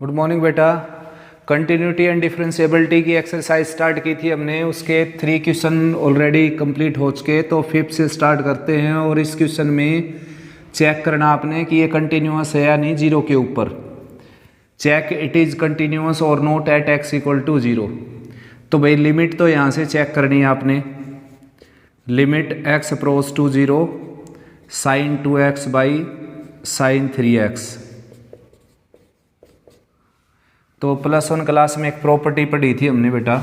Good morning बेटा। Continuity and differentiability की exercise start की थी हमने, उसके 3 क्वेश्चन ऑलरेडी कंप्लीट हो चुके। तो 5th से स्टार्ट करते हैं और इस क्वेश्चन में चेक करना आपने कि ये कंटिन्यूअस है या नहीं जीरो के ऊपर। चेक इट इज़ कंटिन्यूअस और not at x equal to zero. तो भाई लिमिट तो यहाँ से चेक करनी है आपने। Limit x approach to zero sine 2x by sine 3x। तो +1 क्लास में एक प्रॉपर्टी पढ़ी थी हमने बेटा,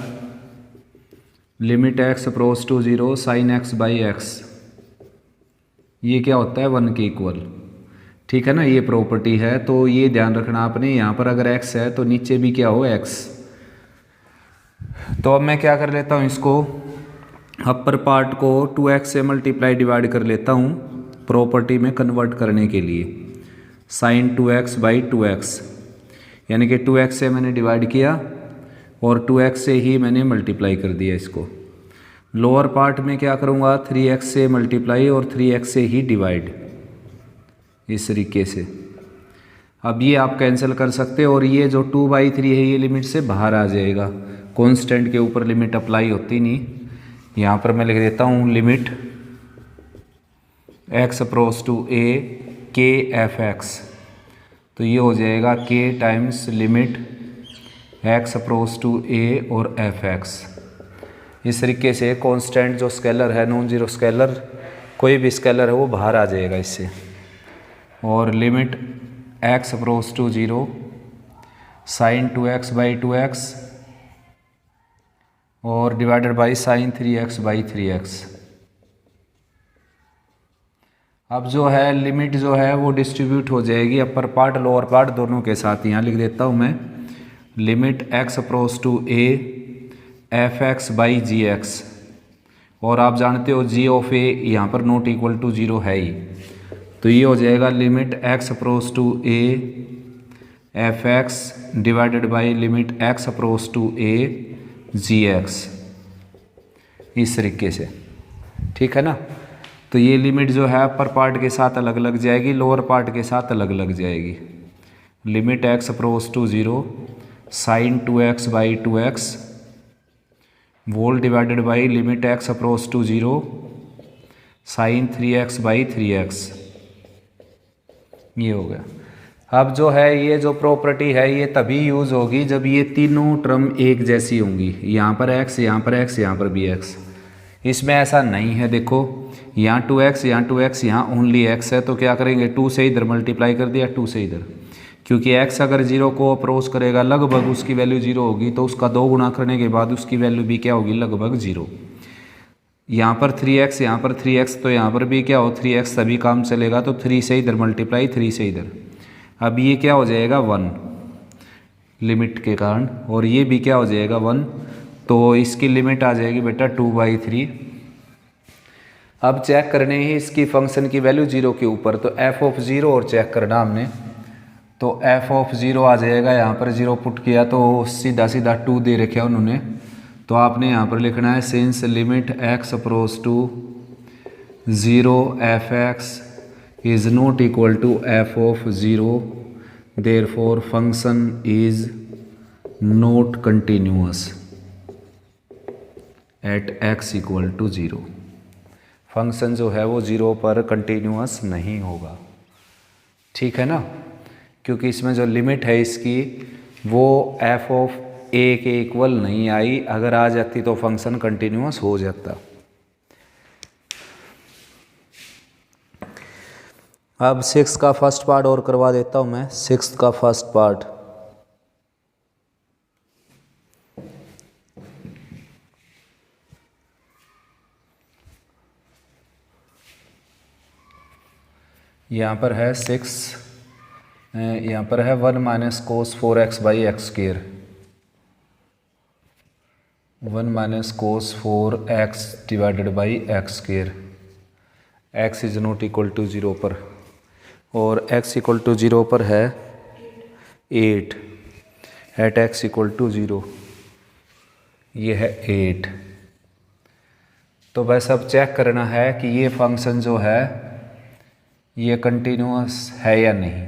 limit x approach to zero sine x by x. ये क्या होता है 1 के इक्वल, ठीक है ना। ये प्रॉपर्टी है तो ये ध्यान रखना आपने। यहाँ पर अगर x है तो नीचे भी क्या हो x। तो अब मैं क्या कर लेता हूँ, इसको अपर पार्ट को 2x से मल्टीप्लाई डिवाइड कर लेता हूँ प्रॉपर्टी में कन्वर्ट करने के लिए। साइन 2x बाई 2x यानी कि 2x से मैंने डिवाइड किया और 2x से ही मैंने मल्टीप्लाई कर दिया इसको। लोअर पार्ट में क्या करूँगा, 3x से मल्टीप्लाई और 3x से ही डिवाइड, इस तरीके से। अब ये आप कैंसिल कर सकते हो और ये जो 2/3 है ये लिमिट से बाहर आ जाएगा। कांस्टेंट के ऊपर लिमिट अप्लाई होती नहीं। यहाँ पर मैं लिख देता हूँ limit x approach to a k f x। तो ये हो जाएगा k times limit x approach to a और एफ एक्स। इस तरीके से कांस्टेंट जो स्केलर है, नॉन जीरो स्केलर, कोई भी स्केलर है वो बाहर आ जाएगा इससे। और limit x approach to zero sine 2x by 2x और divided by sine 3x by 3x। अब जो है लिमिट जो है वो डिस्ट्रीब्यूट हो जाएगी अपर पार्ट लोअर पार्ट दोनों के साथ। यहाँ लिख देता हूँ मैं limit x approach to a f x by g x. और आप जानते हो g ऑफ a यहाँ पर नॉट इक्वल टू जीरो है ही। तो ये हो जाएगा limit x approach to a f x divided by limit x approach to a g x, इस तरीके से, ठीक है ना। तो ये लिमिट जो है अपर पार्ट के साथ अलग लग जाएगी, लोअर पार्ट के साथ अलग लग जाएगी। Limit x approach to zero sine 2x by 2x whole divided by limit x approach to zero sine 3x by 3x। ये हो गया। अब जो है ये जो प्रॉपर्टी है ये तभी यूज़ होगी जब ये तीनों टर्म एक जैसी होंगी। यहाँ पर x, यहाँ पर x, यहाँ पर भी x। इसमें ऐसा नहीं है, देखो यहाँ 2x, यहाँ 2x, यहाँ ओनली x है। तो क्या करेंगे, 2 से इधर मल्टीप्लाई कर दिया, 2 से इधर। क्योंकि x अगर जीरो को अप्रोच करेगा लगभग उसकी वैल्यू जीरो होगी, तो उसका 2 गुना करने के बाद उसकी वैल्यू भी क्या होगी, लगभग जीरो। यहाँ पर 3x, यहाँ पर 3x, तो यहाँ पर भी क्या हो 3x, तभी काम चलेगा। तो 3 से इधर मल्टीप्लाई, 3 से इधर। अब ये क्या हो जाएगा 1 लिमिट के कारण, और ये भी क्या हो जाएगा 1। तो इसकी लिमिट आ जाएगी बेटा 2/3। अब चेक करने ही इसकी फंक्शन की वैल्यू जीरो के ऊपर। तो f ऑफ जीरो और चेक करना हमने। तो f ऑफ जीरो आ जाएगा, यहाँ पर जीरो पुट किया तो सीधा सीधा 2 दे रखा उन्होंने। तो आपने यहाँ पर लिखना है since limit x approach to zero f x is not equal to f of zero therefore function is not continuous at x equal to zero. Function जो है वो जीरो पर कंटिन्यूअस नहीं होगा, ठीक है ना। क्योंकि इसमें जो लिमिट है इसकी वो f ऑफ a के इक्वल नहीं आई। अगर आ जाती तो फंक्शन कंटिन्यूअस हो जाता। अब 6 का फर्स्ट पार्ट और करवा देता हूँ मैं। 6 का फर्स्ट पार्ट, यहाँ पर है 6, यहाँ पर है 1 minus cos 4x by x square. 1 minus cos 4x divided by x square. x is not equal to zero पर, और x इक्वल टू जीरो पर है 8 at x equal to zero. ये है 8। तो बस अब चेक करना है कि ये फंक्शन जो है ये कंटिन्यूअस है या नहीं।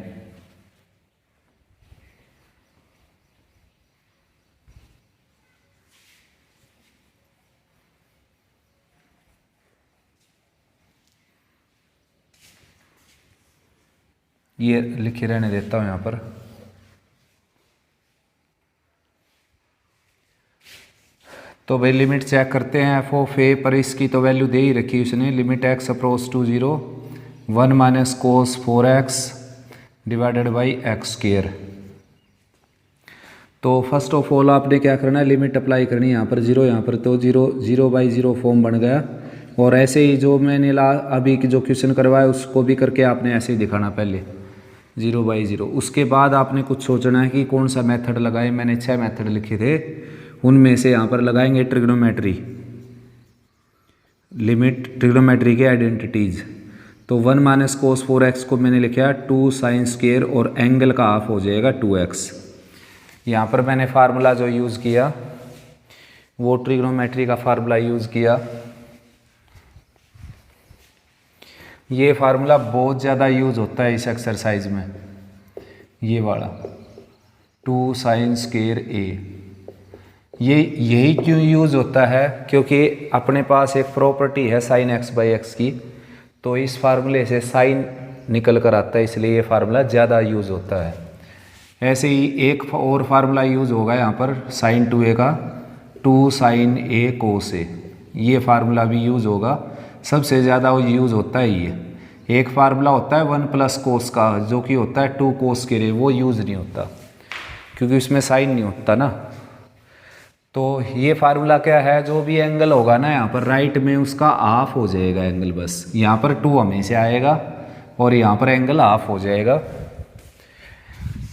ये लिखे रहने देता हूँ यहाँ पर। तो भाई लिमिट चेक करते हैं एफ ऑफ ए पर, इसकी तो वैल्यू दे ही रखी उसने, limit x approach to 0 1 minus cos 4x divided by x square. तो फर्स्ट ऑफ ऑल आपने क्या करना है, लिमिट अप्लाई करनी है यहाँ पर 0 यहाँ पर, तो 0/0 फॉर्म बन गया। और ऐसे ही जो मैंने अभी जो क्वेश्चन करवाया उसको भी करके आपने ऐसे ही दिखाना, पहले 0/0। उसके बाद आपने कुछ सोचना है कि कौन सा मेथड लगाए। मैंने 6 मेथड लिखे थे, उनमें से यहाँ पर लगाएंगे ट्रिग्नोमेट्री, लिमिट ट्रिग्नोमेट्री के आइडेंटिटीज़। तो 1 माइनस कोस 4x को मैंने लिखा 2 साइन स्क्वायर और एंगल का हाफ हो जाएगा 2x। यहाँ पर मैंने फार्मूला जो यूज़ किया वो ट्रिग्नोमेट्री का फार्मूला यूज़ किया। ये फार्मूला बहुत ज़्यादा यूज़ होता है इस एक्सरसाइज में, ये वाला 2 साइन स्क्वायर a। ये यही क्यों यूज़ होता है, क्योंकि अपने पास एक प्रॉपर्टी है साइन x/x की, तो इस फार्मूले से साइन निकल कर आता है, इसलिए ये फार्मूला ज़्यादा यूज़ होता है। ऐसे ही एक और फार्मूला यूज़ होगा यहाँ पर साइन 2a का, 2 साइन a कोस a, ये फार्मूला भी यूज़ होगा। सबसे ज़्यादा वो यूज़ होता है ये। एक फार्मूला होता है 1 प्लस कोस का, जो कि होता है 2 कोस के लिए, वो यूज़ नहीं होता क्योंकि उसमें साइन नहीं होता ना। तो ये फार्मूला क्या है, जो भी एंगल होगा ना यहाँ पर राइट में उसका हाफ हो जाएगा एंगल, बस यहाँ पर 2 हमेशा आएगा और यहाँ पर एंगल हाफ हो जाएगा।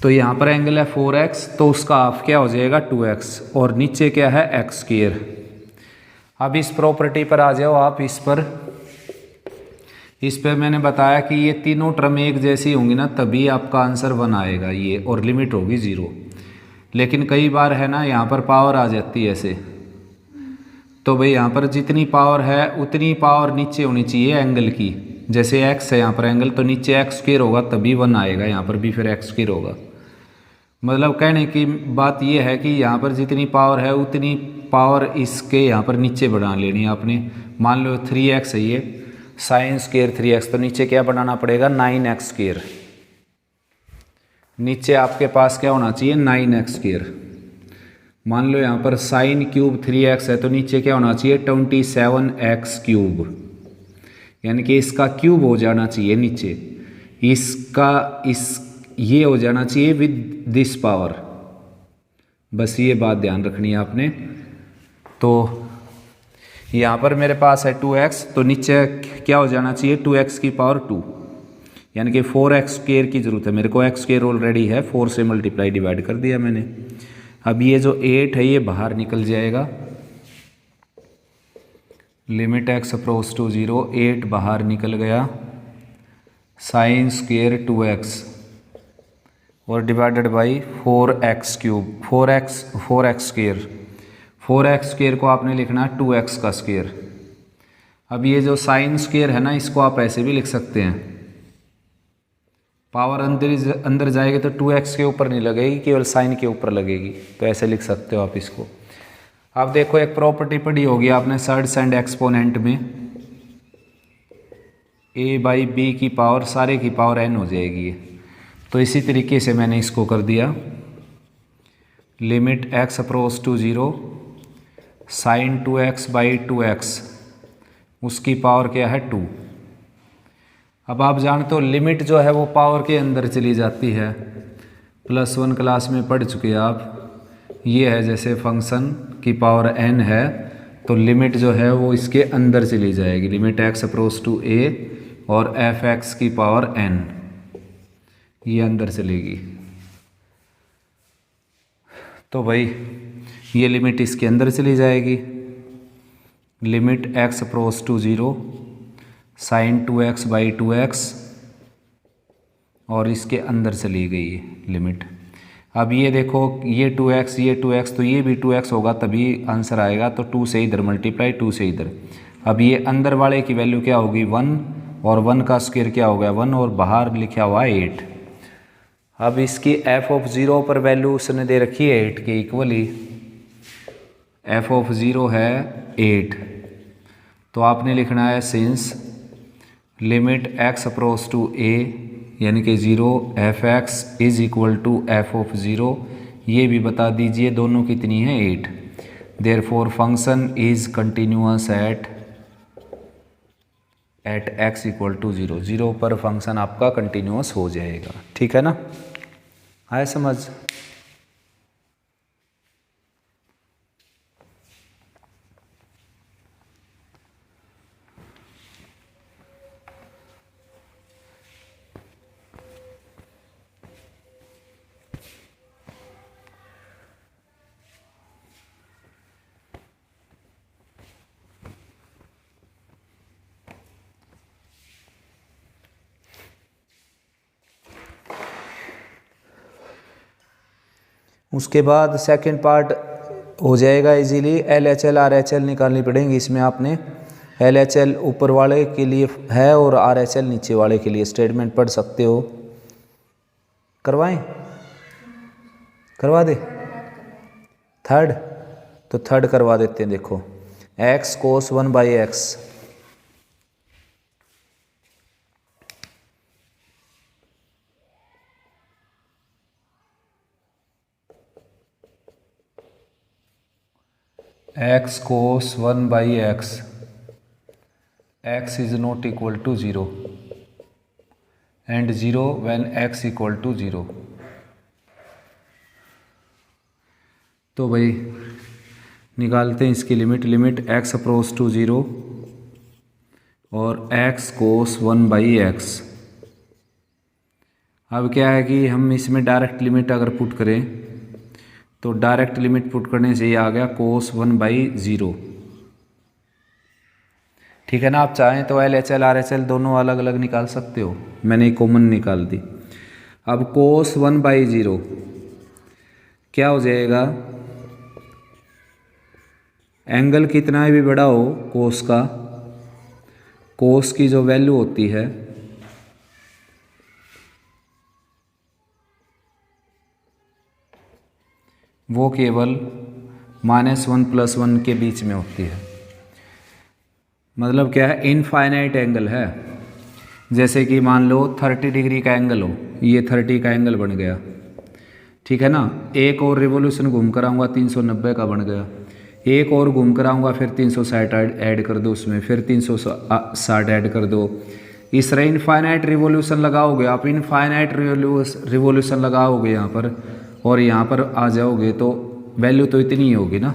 तो यहाँ पर एंगल है 4x, तो उसका हाफ क्या हो जाएगा 2x, और नीचे क्या है एक्स स्क्वायर। अब इस प्रॉपर्टी पर आ जाओ आप, इस पर मैंने बताया कि ये तीनों टर्म एक जैसी होंगी ना तभी आपका आंसर 1 आएगा ये, और लिमिट होगी 0। लेकिन कई बार है ना यहाँ पर पावर आ जाती है ऐसे, तो भाई यहाँ पर जितनी पावर है उतनी पावर नीचे होनी चाहिए एंगल की। जैसे x है यहाँ पर एंगल, तो नीचे एक्स स्क्वायर होगा तभी 1 आएगा, यहाँ पर भी फिर एक्स स्क्वायर होगा। मतलब कहने की बात ये है कि यहाँ पर जितनी पावर है उतनी पावर इसके यहाँ पर नीचे बढ़ा लेनी है आपने। मान लो 3x है ये, साइन स्क्वायर 3x, तो नीचे क्या बनाना पड़ेगा 9x स्क्वायर। नीचे आपके पास क्या होना चाहिए 9x स्क्वायर। मान लो यहाँ पर साइन क्यूब 3x है, तो नीचे क्या होना चाहिए 27x क्यूब, यानी कि इसका क्यूब हो जाना चाहिए नीचे, ये हो जाना चाहिए विद दिस पावर। बस ये बात ध्यान रखनी है आपने। तो यहाँ पर मेरे पास है 2x, तो नीचे क्या हो जाना चाहिए 2x की पावर 2, यानी कि 4x स्क्वायर की ज़रूरत है मेरे को। x स्क्वायर ऑलरेडी है, 4 से मल्टीप्लाई डिवाइड कर दिया मैंने। अब ये जो 8 है ये बाहर निकल जाएगा, लिमिट x अप्रोच टू 0, 8 बाहर निकल गया, साइन स्क्वायर 2x और divided by 4x cube, 4x square. 4x square को आपने लिखना है 2x का स्क्वायर। अब ये जो साइन स्क्वायर है ना, इसको आप ऐसे भी लिख सकते हैं, पावर अंदर जाएगी तो 2x के ऊपर नहीं लगेगी, केवल साइन के ऊपर लगेगी, तो ऐसे लिख सकते हो आप इसको। अब देखो एक प्रॉपर्टी पढ़ी होगी आपने सर्ड्स एंड एक्सपोनेंट में, a/b की पावर सारे की पावर n हो जाएगी। तो इसी तरीके से मैंने इसको कर दिया, limit x approach to 0 sine 2x/2x, उसकी पावर क्या है 2। अब आप जानते हो लिमिट जो है वो पावर के अंदर चली जाती है, +1 क्लास में पढ़ चुके हैं आप। ये है जैसे फंक्शन की पावर n है, तो लिमिट जो है वो इसके अंदर चली जाएगी, limit x approach to a और f(x) की पावर n, ये अंदर चलेगी। तो भाई ये लिमिट इसके अंदर चली जाएगी, limit x approach to 0 sine 2x/2x, और इसके अंदर चली गई लिमिट। अब ये देखो ये 2x, तो ये भी 2x होगा तभी आंसर आएगा, तो 2 से इधर मल्टीप्लाई, 2 से इधर। अब ये अंदर वाले की वैल्यू क्या होगी 1, और 1 का स्क्वायर क्या हो गया 1, और बाहर लिखा हुआ 8। अब इसकी f(0) पर वैल्यू उसने दे रखी है 8 के इक्वली, f(0) है 8, तो आपने लिखना है since limit x approach to a, यानी कि 0 f x is equal to f of 0, ये भी बता दीजिए दोनों कितनी है 8। Therefore function is continuous at x equal to 0, 0 पर फंक्शन आपका कंटिन्यूअस हो जाएगा। ठीक है ना, आए समझ। उसके बाद सेकंड पार्ट हो जाएगा इजीली। LHL RHL निकालनी पड़ेंगी इसमें आपने। LHL ऊपर वाले के लिए है और RHL नीचे वाले के लिए। स्टेटमेंट पढ़ सकते हो, करवाएं, करवा दे थर्ड, तो थर्ड करवा देते हैं। देखो x cos 1/x x cos 1/x, x is not equal to 0 and 0 when x equal to 0। तो भाई निकालते हैं इसकी लिमिट x अप्रोच टू 0 और x cos 1/x। अब क्या है कि हम इसमें डायरेक्ट लिमिट अगर पुट करें तो डायरेक्ट लिमिट पुट करने से ये आ गया cos 1/0। ठीक है ना, आप चाहें तो LHL RHL दोनों अलग अलग निकाल सकते हो, मैंने कॉमन निकाल दी। अब cos 1/0 क्या हो जाएगा, एंगल कितना भी बड़ा हो कोस का, कोस की जो वैल्यू होती है वो केवल -1 + 1 के बीच में होती है। मतलब क्या है, इनफाइनाइट एंगल है। जैसे कि मान लो 30 डिग्री का एंगल हो, ये 30 का एंगल बन गया। ठीक है ना, एक और रिवोल्यूशन घूम कर आऊँगा 390 का बन गया, एक और घूम कर आऊँगा फिर 360 ऐड कर दो उसमें, फिर 360 ऐड कर दो। इस तरह इनफाइनाइट रिवोल्यूशन लगाओगे आप, इनफाइनाइट रिवोल्यूशन लगाओगे यहाँ पर और यहाँ पर आ जाओगे तो वैल्यू तो इतनी ही होगी ना।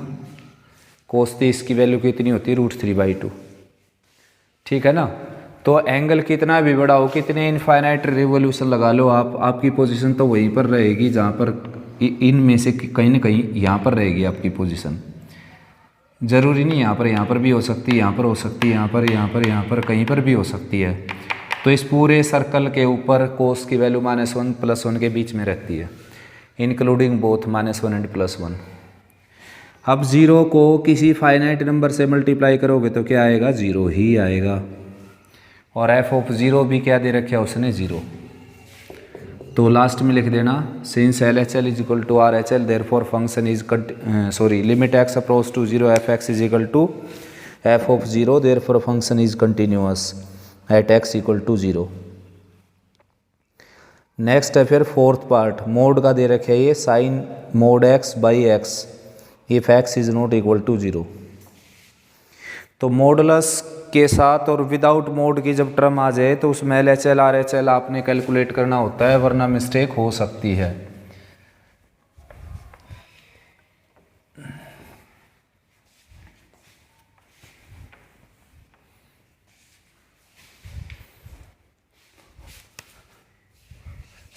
cos 30 की वैल्यू कितनी होती है, √3/2। ठीक है ना, तो एंगल कितना भी बड़ा हो, कितने इनफाइनाइट रिवोल्यूशन लगा लो आप, आपकी पोजीशन तो वहीं पर रहेगी जहाँ पर इनमें से कहीं ना कहीं यहाँ पर रहेगी आपकी पोजीशन। ज़रूरी नहीं यहाँ पर भी हो सकती है, यहाँ पर हो सकती है, यहाँ पर कहीं पर भी हो सकती है। तो इस पूरे सर्कल के ऊपर cos की वैल्यू -1 + 1 के बीच में रहती है, इंक्लूडिंग बोथ -1 एंड +1। अब 0 को किसी फाइनाइट नंबर से मल्टीप्लाई करोगे तो क्या आएगा, 0 ही आएगा। और f ऑफ 0 भी क्या दे रखा है उसने, 0। तो लास्ट में लिख देना, since LHL is equal to RHL therefore function is limit x approach to 0 f(x) is equal to f of 0 therefore function is continuous at x equal to 0। Next है फिर फोर्थ पार्ट, मोड का दे रखे है ये, sine mod x/x if x is not equal to 0। तो modulus के साथ और विदाउट मोड की जब टर्म आ जाए तो उसमें LHL RHL आपने कैलकुलेट करना होता है, वरना मिस्टेक हो सकती है।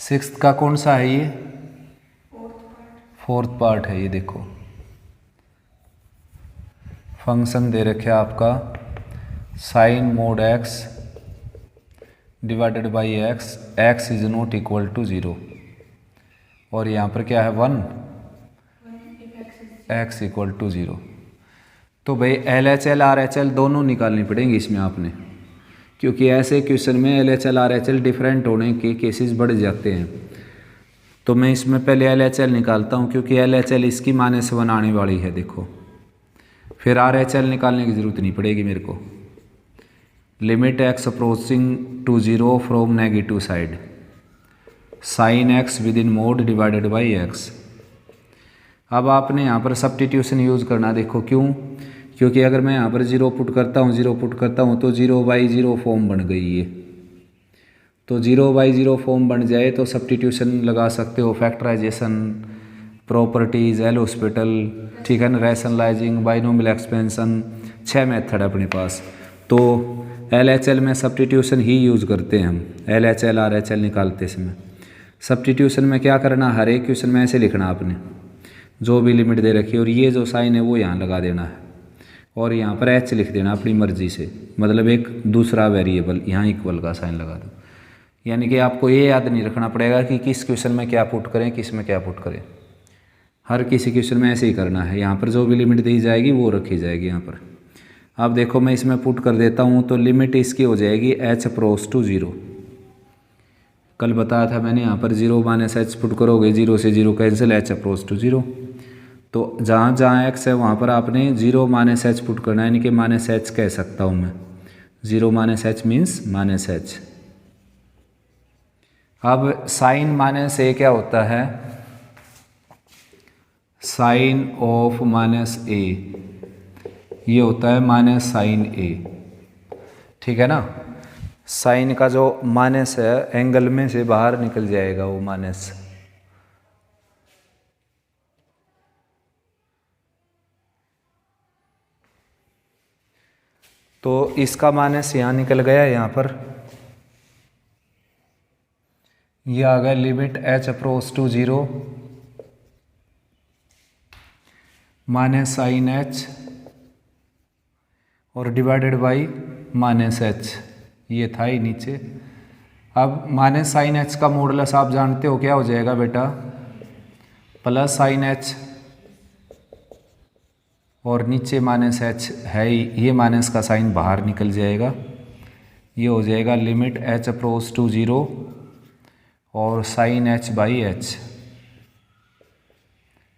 सिक्स्थ का कौन सा है ये, फोर्थ पार्ट है ये। देखो फंक्शन दे रखे आपका sine mod x divided by x is not equal to 0 और यहाँ पर क्या है 1 x इक्वल टू 0। तो भाई LHL RHL दोनों निकालनी पड़ेंगी इसमें आपने, क्योंकि ऐसे क्वेश्चन में LHL RHL डिफरेंट होने के केसेस बढ़ जाते हैं। तो मैं इसमें पहले LHL निकालता हूँ, क्योंकि LHL इसकी -1 आने वाली है। देखो फिर RHL निकालने की ज़रूरत नहीं पड़ेगी मेरे को। Limit x approaching to 0 from negative side, sine x within mod divided by x. अब आपने यहाँ पर सब्स्टिट्यूशन यूज़ करना, देखो क्यों, क्योंकि अगर मैं यहाँ पर जीरो पुट करता हूँ तो 0/0 फॉर्म बन गई ये। तो 0/0 फॉर्म बन जाए तो सब्स्टिट्यूशन लगा सकते हो, फैक्टराइजेशन, प्रॉपर्टीज़, एल हॉस्पिटल, ठीक है ना, रैशनलाइजिंग, बाइनोमियल एक्सपेंशन, 6 मेथड है अपने पास। तो LHL में सब्स्टिट्यूशन ही यूज़ करते हैं हम, LHL RHL निकालते समय। सब्स्टिट्यूशन में क्या करना, हर एक क्वेश्चन में ऐसे लिखना आपने, जो भी लिमिट दे रखी है, और ये जो साइन है वो यहाँ लगा देना है, और यहाँ पर H लिख देना अपनी मर्जी से, मतलब एक दूसरा वेरिएबल, यहाँ इक्वल का साइन लगा दो। यानी कि आपको ये याद नहीं रखना पड़ेगा कि किस क्वेश्चन में क्या पुट करें, किस में क्या पुट करें, हर किसी क्वेश्चन में ऐसे ही करना है। यहाँ पर जो भी लिमिट दी जाएगी वो रखी जाएगी यहाँ पर। अब देखो मैं इसमें पुट कर देता हूँ तो लिमिट इसकी हो जाएगी h अप्रोच टू 0। कल बताया था मैंने, यहाँ पर 0 - h पुट करोगे, 0 से 0 कैंसिल, h अप्रोच टू 0। तो जहाँ जहाँ x है वहाँ पर आपने 0 - h पुट करना है, यानी कि -h कह सकता हूँ मैं, 0 - h मीन्स -h। अब साइन -a क्या होता है, साइन ऑफ -a, ये होता है माइनस साइन a, ठीक है ना। साइन का जो माइनस है एंगल में से बाहर निकल जाएगा वो माइनस। तो इसका माइनस यहाँ निकल गया, यहाँ पर ये आ गया limit h approach to 0 minus sine h और डिवाइडेड बाई -h, ये था ही नीचे। अब माइनस साइन h का मॉडुलस आप जानते हो क्या हो जाएगा बेटा, प्लस साइन h, और नीचे -h है ही, ये माइनस का साइन बाहर निकल जाएगा, ये हो जाएगा लिमिट h अप्रोच टू 0 और साइन h बाई h,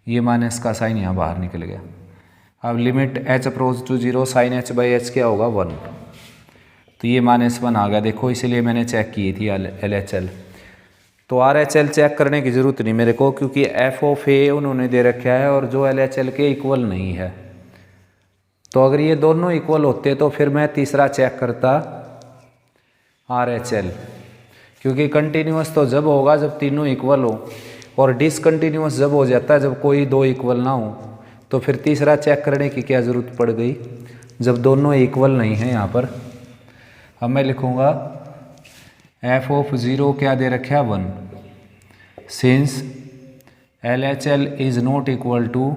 ये माइनस का साइन यहाँ बाहर निकल गया। अब limit h approach to 0 sine h by h क्या होगा, 1। तो ये -1 आ गया, देखो इसीलिए मैंने चेक की थी LHL। तो RHL चेक करने की ज़रूरत नहीं मेरे को, क्योंकि f ऑफ a उन्होंने दे रखा है और जो LHL के इक्वल नहीं है। तो अगर ये दोनों इक्वल होते तो फिर मैं तीसरा चेक करता RHL, क्योंकि कंटिन्यूस तो जब होगा जब तीनों इक्वल हो, और डिसकंटिन्यूस जब हो जाता है जब कोई दो इक्वल ना हो। तो फिर तीसरा चेक करने की क्या ज़रूरत पड़ गई, जब दोनों इक्वल नहीं हैं यहाँ पर। अब मैं लिखूँगा f ऑफ 0 क्या दे रखा है, 1, since LHL is not equal to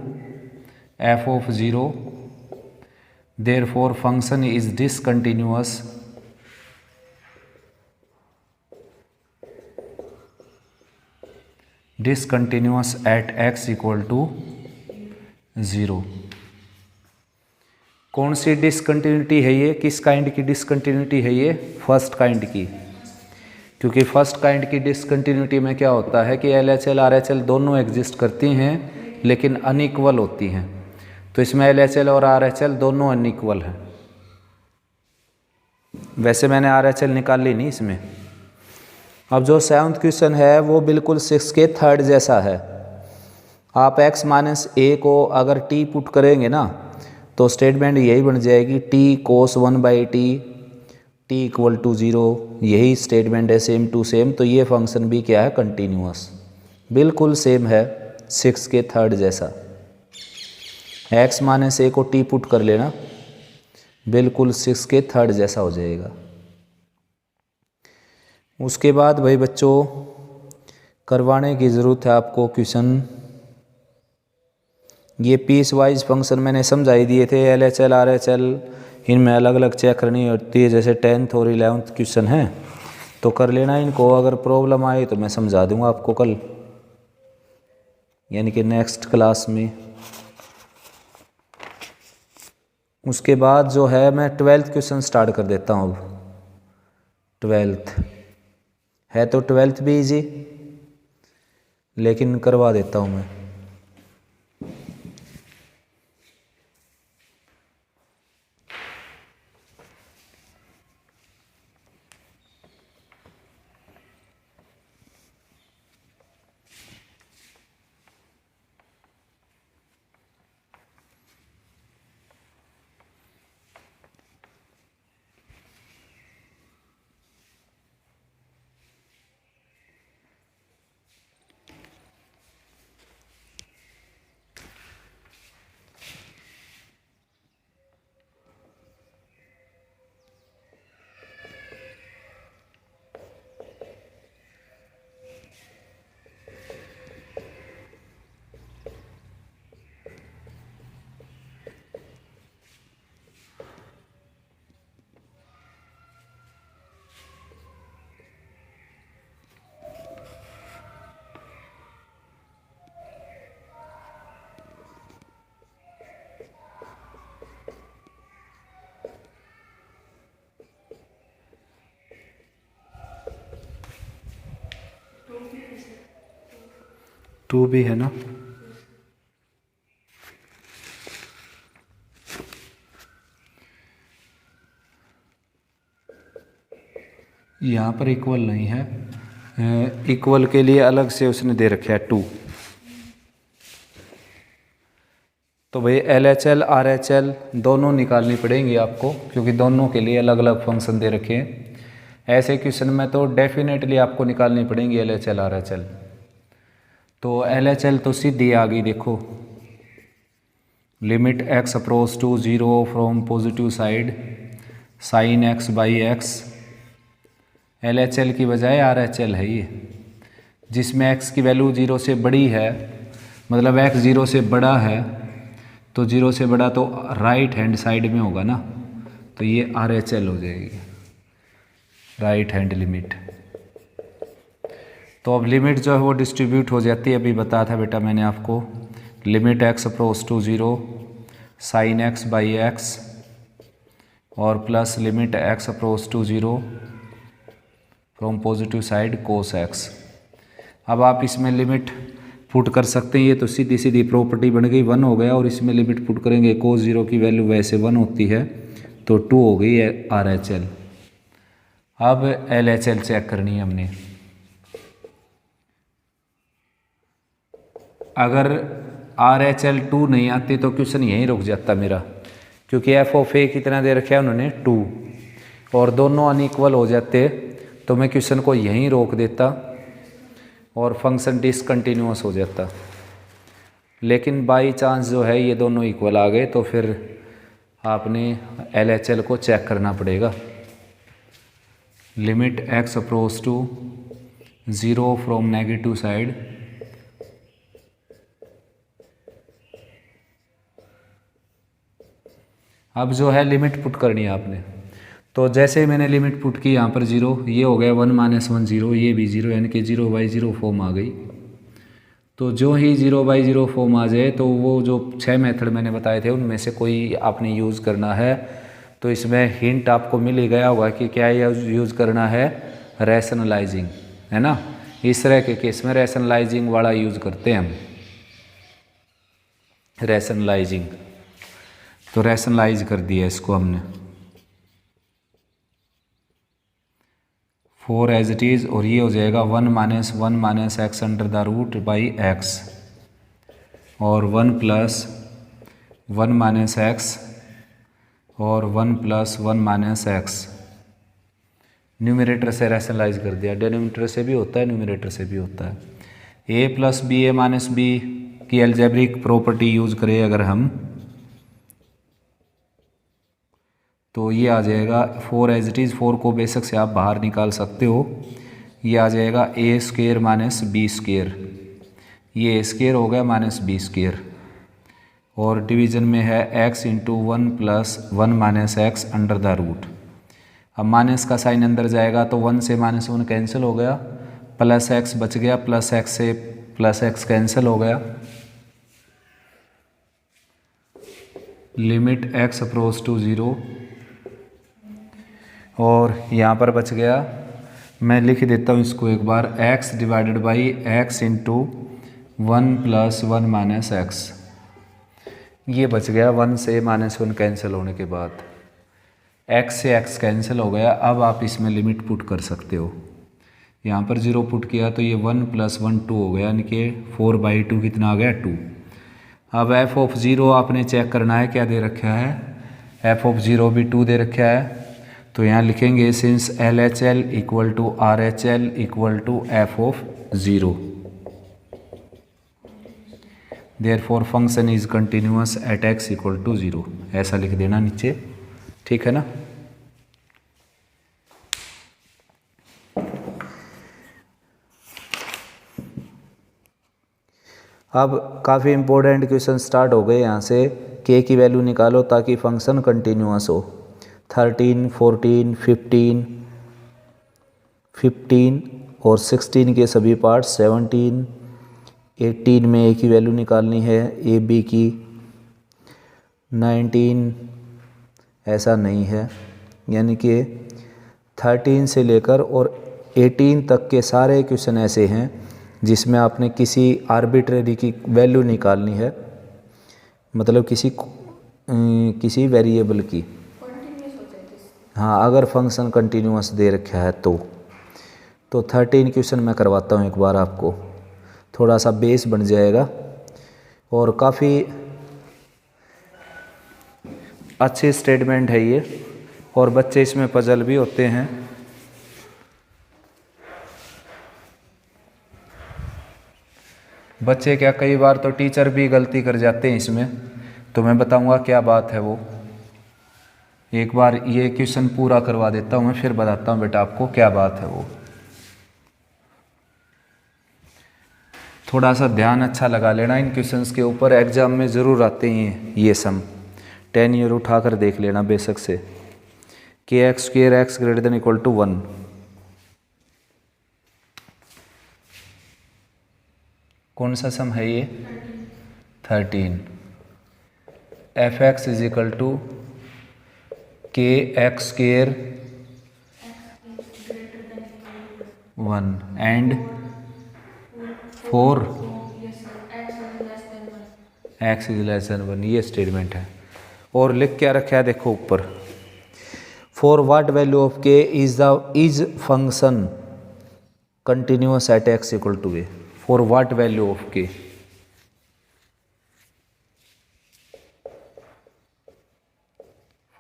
f of 0, therefore function is discontinuous at x equal to 0। कौन सी डिसकंटिन्यूटी है ये, किस काइंड की डिसकंटिन्यूटी है ये, फर्स्ट काइंड की। क्योंकि फर्स्ट काइंड की डिसकंटिन्यूटी में क्या होता है कि LHL RHL दोनों एग्जिस्ट करती हैं लेकिन अनइक्वल होती हैं। तो इसमें LHL और RHL दोनों अनइक्वल हैं। वैसे मैंने RHL निकाल ली नहीं इसमें। अब जो 7th क्वेश्चन है वो बिल्कुल 6 के थर्ड जैसा है। आप x - a को अगर t पुट करेंगे ना तो स्टेटमेंट यही बन जाएगी, t cos 1/t t equal to 0, यही स्टेटमेंट है सेम टू सेम। तो ये फंक्शन भी क्या है, कंटिन्यूअस, बिल्कुल सेम है 6 के थर्ड जैसा। x - a को t पुट कर लेना, बिल्कुल 6 के थर्ड जैसा हो जाएगा। उसके बाद भाई बच्चों करवाने की ज़रूरत है आपको क्वेश्चन। ये पीस वाइज फंक्शन मैंने समझाई दिए थे, LHL RHL इनमें अलग अलग चेक करनी होती है, जैसे 10th और 11th क्वेश्चन है तो कर लेना इनको। अगर प्रॉब्लम आए तो मैं समझा दूंगा आपको कल, यानी कि नेक्स्ट क्लास में। उसके बाद जो है मैं 12th क्वेश्चन स्टार्ट कर देता हूँ। अब 12th है तो 12th भी इजी, लेकिन करवा देता हूँ मैं। 2 भी है ना। यहाँ पर इक्वल नहीं है, इक्वल के लिए अलग से उसने दे रखा है 2। तो भाई LHL RHL दोनों निकालनी पड़ेंगी आपको, क्योंकि दोनों के लिए अलग अलग फंक्शन दे रखे हैं। ऐसे क्वेश्चन में तो डेफिनेटली आपको निकालनी पड़ेंगी LHL RHL। तो LHL तो सीधी आ गई, देखो limit x approach to 0 from positive side sine x by x। LHL की बजाय RHL है ये, जिसमें x की वैल्यू 0 से बड़ी है, मतलब x 0 से बड़ा है, तो 0 से बड़ा तो राइट हैंड साइड में होगा ना, तो ये RHL हो जाएगी, राइट हैंड लिमिट। तो अब लिमिट जो है वो डिस्ट्रीब्यूट हो जाती है, अभी बताया था बेटा मैंने आपको, limit x approach to 0 sine x by x और plus limit x approach to 0 from positive side cos x। अब आप इसमें लिमिट पुट कर सकते हैं, ये तो सीधी सीधी प्रॉपर्टी बन गई, 1 हो गया, और इसमें लिमिट पुट करेंगे कोस 0 की वैल्यू वैसे 1 होती है, तो 2 हो गई है RHL। अब LHL चेक करनी है हमने। अगर RHL 2 नहीं आती तो क्वेश्चन यहीं रुक जाता मेरा, क्योंकि f(a) कितना दे रखा है उन्होंने 2, और दोनों अनइक्वल हो जाते तो मैं क्वेश्चन को यहीं रोक देता और फंक्शन डिसकंटिन्यूअस हो जाता। लेकिन बाई चांस जो है ये दोनों इक्वल आ गए, तो फिर आपने LHL को चेक करना पड़ेगा। Limit x approach to 0 from negative side अब जो है लिमिट पुट करनी है आपने। तो जैसे ही मैंने लिमिट पुट की यहाँ पर 0, ये हो गया 1 - 1 0, ये भी 0, यानी कि 0/0 फॉर्म आ गई। तो जो ही 0/0 फॉर्म आ जाए तो वो जो 6 मेथड मैंने बताए थे उनमें से कोई आपने यूज़ करना है। तो इसमें हिंट आपको मिल ही गया होगा कि क्या यूज़ करना है, रैशनलाइजिंग, है ना। इस तरह के केस में रैशनलाइजिंग वाला यूज़ करते हैं हम, रैशनलाइजिंग। तो रैशनलाइज कर दिया इसको हमने 4 एज इट इज़, और ये हो जाएगा 1 - 1 - x under the root by x, और 1 + 1 - x और 1 + 1 - x। न्यूमरेटर से रैशनलाइज कर दिया, डिनोमिनेटर से भी होता है, न्यूमरेटर से भी होता है। a + ba - b की अलजेब्रिक प्रॉपर्टी यूज़ करें अगर हम, तो ये आ जाएगा 4 एज इट इज़। 4 को बेशक से आप बाहर निकाल सकते हो, ये आ जाएगा a² - b², ये a² हो गया -b², और डिवीज़न में है x × 1 + 1 - x under the root. अब माइनस का साइन अंदर जाएगा तो 1 से -1 कैंसिल हो गया, प्लस x बच गया, प्लस x से प्लस x कैंसिल हो गया। लिमिट x अप्रोच टू 0, और यहाँ पर बच गया, मैं लिख देता हूँ इसको एक बार, x / x × 1 + 1 - x। ये बच गया 1 से -1 कैंसिल होने के बाद, x से x कैंसिल हो गया। अब आप इसमें लिमिट पुट कर सकते हो, यहाँ पर 0 पुट किया तो ये 1 + 1 2 हो गया, यानी कि 4/2 कितना आ गया 2। अब f(0) आपने चेक करना है, क्या दे रखा है, f(0) भी 2 दे रखा है। तो यहाँ लिखेंगे since LHL = RHL = f(0), therefore function is continuous at x = 0, ऐसा लिख देना नीचे, ठीक है ना। अब काफ़ी इंपॉर्टेंट क्वेश्चन स्टार्ट हो गए यहाँ से, k की वैल्यू निकालो ताकि फंक्शन कंटिन्यूअस हो। 13, 14, 15 और 16 के सभी पार्ट्स, 17, 18 में a की वैल्यू निकालनी है, a b की। 19 ऐसा नहीं है, यानी कि 13 से लेकर और 18 तक के सारे क्वेश्चन ऐसे हैं जिसमें आपने किसी आर्बिट्रेरी की वैल्यू निकालनी है, मतलब किसी वेरिएबल की। हाँ, अगर फंक्शन कंटिन्यूअस दे रखा है तो 13 क्वेश्चन मैं करवाता हूँ एक बार आपको, थोड़ा सा बेस बन जाएगा और काफ़ी अच्छे स्टेटमेंट है ये, और बच्चे इसमें पजल भी होते हैं। बच्चे क्या, कई बार तो टीचर भी गलती कर जाते हैं इसमें, तो मैं बताऊंगा क्या बात है वो। एक बार ये क्वेश्चन पूरा करवा देता हूँ मैं, फिर बताता हूँ बेटा आपको क्या बात है वो। थोड़ा सा ध्यान अच्छा लगा लेना इन क्वेश्चंस के ऊपर, एग्जाम में ज़रूर आते हैं ये सम। 10 ईयर उठा कर देख लेना बेशक से। K x square x greater than equal to 1, कौन सा सम है ये? 13। F x is equal to k x square 1 and 4 x is less than 1, ये स्टेटमेंट है। और लिख क्या रखा है देखो ऊपर, for what value of k is function continuous at x equal to a. For what value of k,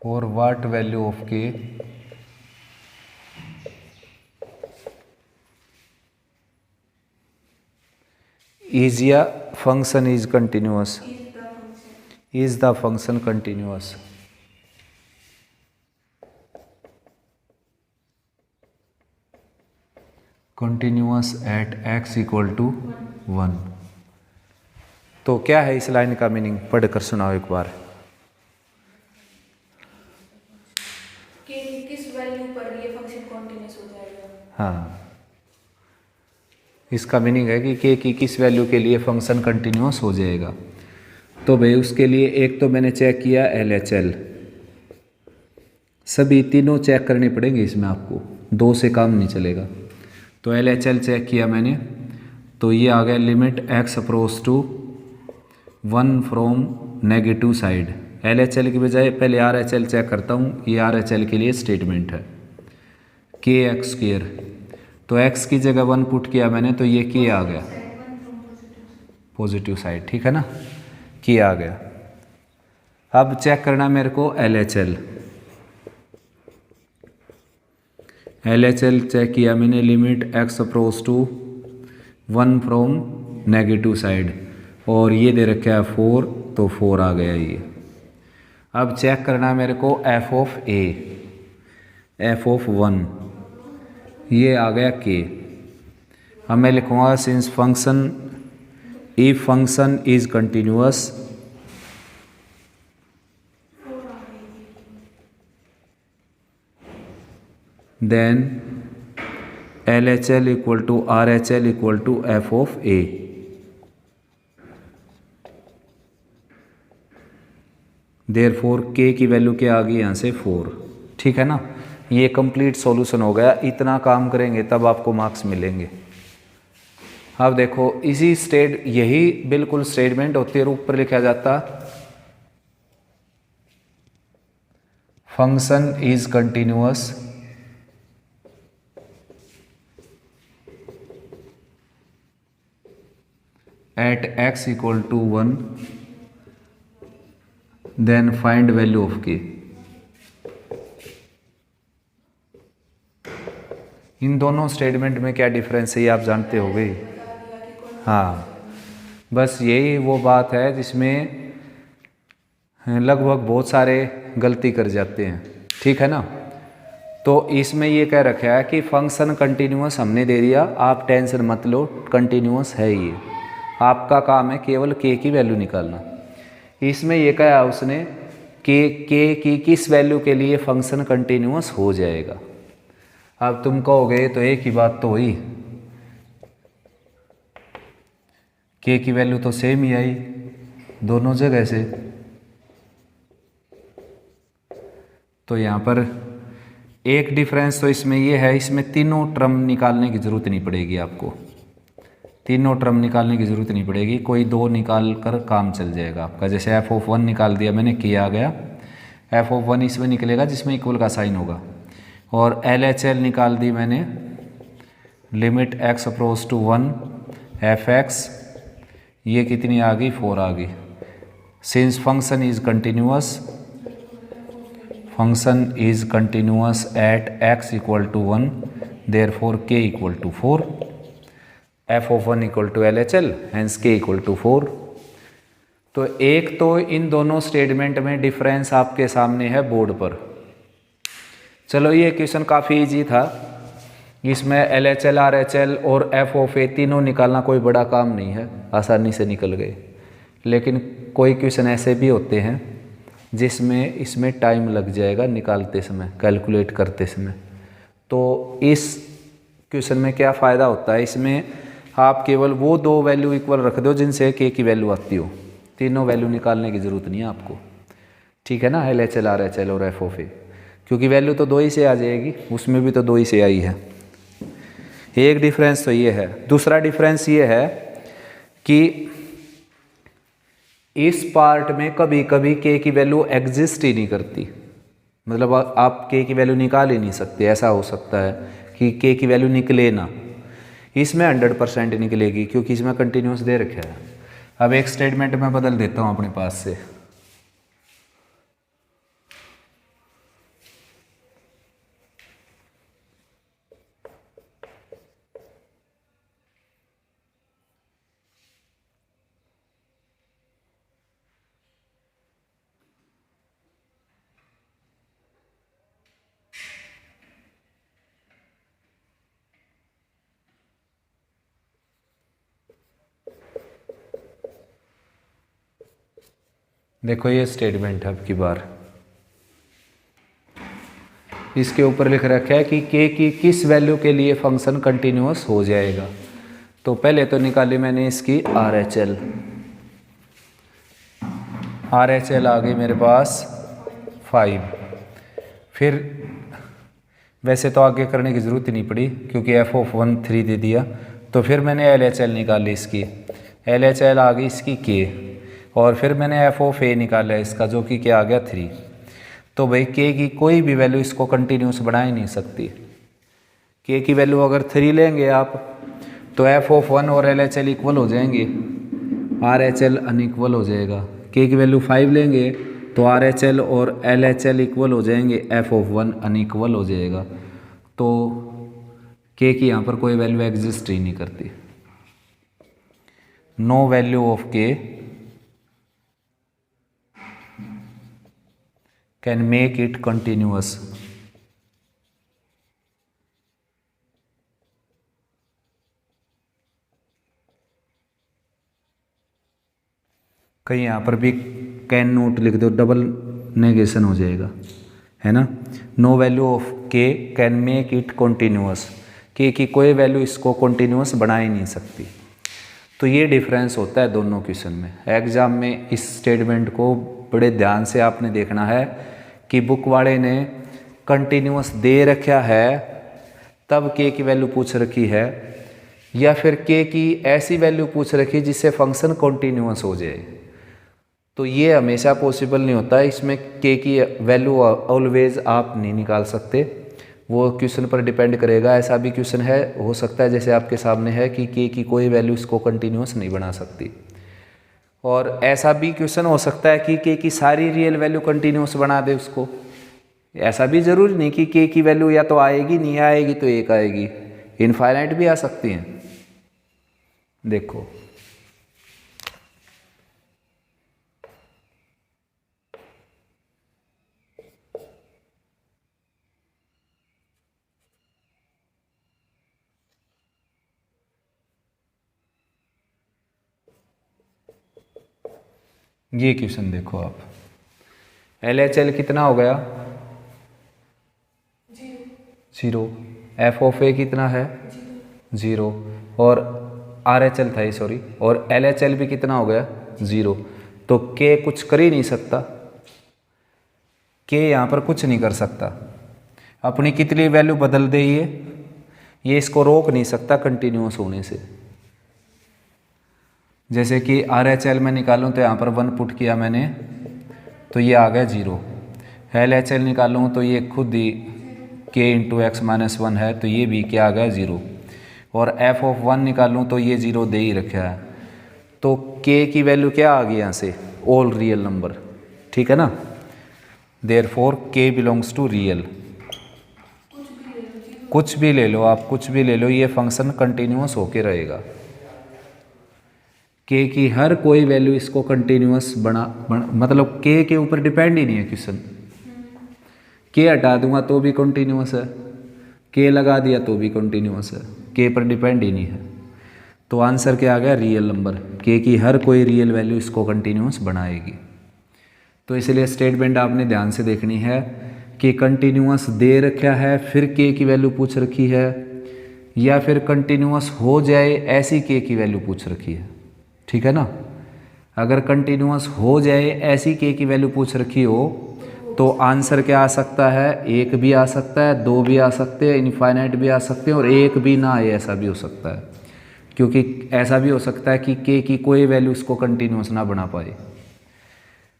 for what value of k is या function is continuous, is the function continuous, continuous at x equal to 1। तो क्या है इस line का meaning, पढ़कर सुनाओ एक बार। किस वैल्यू पर ये फंक्शन कंटीन्यूअस हो जाएगा। हाँ, इसका मीनिंग है कि के की किस वैल्यू के लिए फंक्शन कंटिन्यूअस हो जाएगा। तो भाई उसके लिए एक तो मैंने चेक किया LHL, सभी तीनों चेक करनी पड़ेंगी इसमें आपको, 2 से काम नहीं चलेगा। तो LHL चेक किया मैंने, तो ये आ गया limit x approach to 1 from negative side. LHL की बजाय पहले RHL चेक करता हूँ, ये RHL के लिए स्टेटमेंट है के एक्स स्क्वेयर, तो x की जगह 1 पुट किया मैंने, तो ये के आ गया पॉजिटिव साइड, ठीक है ना, के आ गया। अब चेक करना मेरे को LHL चेक किया मैंने, limit x approach to 1 from negative side, और ये दे रखा है 4, तो 4 आ गया ये। अब चेक करना मेरे को f of a, f of 1, ये आ गया के। अब मैं लिखूँगा since function, if function is continuous, then LHL equal to RHL equal to f of a। Therefore के की वैल्यू क्या आ गई यहाँ से 4, ठीक है ना। ये कंप्लीट सॉल्यूशन हो गया। इतना काम करेंगे तब आपको मार्क्स मिलेंगे। अब देखो यही बिल्कुल स्टेटमेंट होती है, ऊपर लिखा जाता function is continuous at x equal to 1, then find value of के। इन दोनों स्टेटमेंट में क्या डिफरेंस है ये आप जानते होंगे। हाँ, बस यही वो बात है जिसमें लगभग बहुत सारे गलती कर जाते हैं, ठीक है ना। तो इसमें ये कह रखा है कि फंक्शन कंटिन्यूअस हमने दे दिया, आप टेंशन मत लो, कंटिन्यूअस है ये, आपका काम है केवल के की वैल्यू निकालना। इसमें ये कहा उसने कि के की किस वैल्यू के लिए फंक्शन कंटिन्यूअस हो जाएगा। अब तुम कहोगे तो एक ही बात तो हुई, के की वैल्यू तो सेम ही आई दोनों जगह से, तो यहाँ पर एक डिफरेंस तो इसमें ये है, इसमें तीनों टर्म निकालने की ज़रूरत नहीं पड़ेगी आपको, तीनों टर्म निकालने की ज़रूरत नहीं पड़ेगी, कोई दो निकाल कर काम चल जाएगा आपका। जैसे एफ ऑफ 1 निकाल दिया मैंने, के आ गया, एफ ऑफ 1 इसमें निकलेगा जिसमें इक्वल का साइन होगा। और एल एच एल निकाल दी मैंने, limit x approach to 1 f x, ये कितनी आ गई, 4 आ गई। Since function is continuous at x equal to 1, therefore k equal to 4, f of 1 equal to L H L, hence k equal to 4। तो एक तो इन दोनों स्टेटमेंट में डिफरेंस आपके सामने है बोर्ड पर। चलो ये क्वेश्चन काफ़ी इजी था, इसमें L H L, R H L और एफ ऑफ ए तीनों निकालना कोई बड़ा काम नहीं है, आसानी से निकल गए। लेकिन कोई क्वेश्चन ऐसे भी होते हैं जिसमें इसमें टाइम लग जाएगा निकालते समय, कैलकुलेट करते समय। तो इस क्वेश्चन में क्या फ़ायदा होता है, इसमें आप केवल वो दो वैल्यू इक्वल रख दो जिनसे के की वैल्यू आती हो, तीनों वैल्यू निकालने की ज़रूरत नहीं है आपको, ठीक है ना, L H L, R H L और एफ ऑफ ए, क्योंकि वैल्यू तो दो ही से आ जाएगी, उसमें भी तो दो ही से आई है। एक डिफरेंस तो ये है। दूसरा डिफरेंस ये है कि इस पार्ट में कभी कभी के की वैल्यू एग्जिस्ट ही नहीं करती, मतलब आप के की वैल्यू निकाल ही नहीं सकते। ऐसा हो सकता है कि के की वैल्यू निकले ना, इसमें 100% निकलेगी क्योंकि इसमें कंटिन्यूस दे रखा है। अब एक स्टेटमेंट में बदल देता हूँ अपने पास से, देखो ये स्टेटमेंट है, अब की बार इसके ऊपर लिख रखा है कि के की किस वैल्यू के लिए फंक्शन कंटिन्यूअस हो जाएगा। तो पहले तो निकाली मैंने इसकी R H L, R H L आ गई मेरे पास 5। फिर वैसे तो आगे करने की ज़रूरत ही नहीं पड़ी क्योंकि एफ ऑफ 1 3 दे दिया। तो फिर मैंने एल एच एल निकाली इसकी, एल एच एल आ गई इसकी के, और फिर मैंने एफ ऑफ ए निकाला इसका जो कि क्या आ गया 3। तो भाई के की कोई भी वैल्यू इसको कंटिन्यूस बना ही नहीं सकती। के की वैल्यू अगर 3 लेंगे आप तो एफ ऑफ 1 और एल एच एल इक्वल हो जाएंगे, आर एच एल अनइक्वल हो जाएगा। के की वैल्यू 5 लेंगे तो आर एच एल और एल एच एल इक्वल हो जाएंगे, एफ ऑफ 1 अनइक्वल हो जाएगा। तो के की यहाँ पर कोई वैल्यू एग्जिस्ट ही नहीं करती। नो वैल्यू ऑफ के कैन मेक इट कंटिन्यूअस। कहीं यहाँ पर भी कैन नोट लिख दो, डबल नेगेशन हो जाएगा, है ना। नो वैल्यू ऑफ के कैन मेक इट कंटिन्यूअस, के की कोई वैल्यू इसको कंटिन्यूअस बना ही नहीं सकती। तो ये डिफरेंस होता है दोनों क्वेश्चन में। एग्जाम में इस स्टेटमेंट को बड़े ध्यान से आपने देखना है कि बुक वाले ने कंटिन्यूअस दे रखा है तब के की वैल्यू पूछ रखी है, या फिर के की ऐसी वैल्यू पूछ रखी जिससे फंक्शन कंटिन्यूअस हो जाए। तो ये हमेशा पॉसिबल नहीं होता है, इसमें के की वैल्यू ऑलवेज आप नहीं निकाल सकते, वो क्वेश्चन पर डिपेंड करेगा। ऐसा भी क्वेश्चन है, हो सकता है जैसे आपके सामने है कि के की कोई वैल्यू इसको कंटिन्यूअस नहीं बना सकती, और ऐसा भी क्वेश्चन हो सकता है कि के की सारी रियल वैल्यू कंटिन्यूअस बना दे उसको। ऐसा भी जरूरी नहीं कि के की वैल्यू या तो आएगी, नहीं आएगी तो एक आएगी, इनफाइनाइट भी आ सकती हैं। देखो ये क्वेश्चन देखो आप, एल एच एल कितना हो गया 0, एफ ऑफ ए कितना है 0, और आर एच एल था ये, सॉरी, और एल एच एल भी कितना हो गया 0। तो के कुछ कर ही नहीं सकता, के यहाँ पर कुछ नहीं कर सकता, अपनी कितनी वैल्यू बदल दे ये इसको रोक नहीं सकता कंटिन्यूअस होने से। जैसे कि आर एच एल में निकालूँ तो यहाँ पर 1 पुट किया मैंने तो ये आ गया 0। एल एच एल निकालूँ तो ये खुद ही के इंटू एक्स माइनस 1 है तो ये भी क्या आ गया 0। और एफ ऑफ 1 निकालूँ तो ये 0 दे ही रखा है। तो के की वैल्यू क्या आ गई यहाँ से, ऑल रियल नंबर, ठीक है ना। देयरफॉर के बिलोंग्स टू रियल। कुछ भी ले लो आप, कुछ भी ले लो, ये फंक्शन कंटिन्यूअस होके रहेगा। के की हर कोई वैल्यू इसको कंटिन्यूअस मतलब के के ऊपर डिपेंड ही नहीं है क्वेश्चन। के हटा दूंगा तो भी कंटिन्यूअस है, के लगा दिया तो भी कंटिन्यूअस है, के पर डिपेंड ही नहीं है। तो आंसर क्या आ गया, रियल नंबर। के की हर कोई रियल वैल्यू इसको कंटिन्यूअस बनाएगी। तो इसलिए स्टेटमेंट आपने ध्यान से देखनी है कि कंटिन्यूअस दे रखा है फिर के की वैल्यू पूछ रखी है, या फिर कंटिन्यूअस हो जाए ऐसी के की वैल्यू पूछ रखी है, ठीक है ना। अगर कंटिन्यूअस हो जाए ऐसी के की वैल्यू पूछ रखी हो तो आंसर क्या आ सकता है, 1 भी आ सकता है, 2 भी आ सकते हैं, इनफाइनाइट भी आ सकते हैं, और 1 भी ना आए ऐसा भी हो सकता है। क्योंकि ऐसा भी हो सकता है कि के की कोई वैल्यू इसको कंटिन्यूअस ना बना पाए।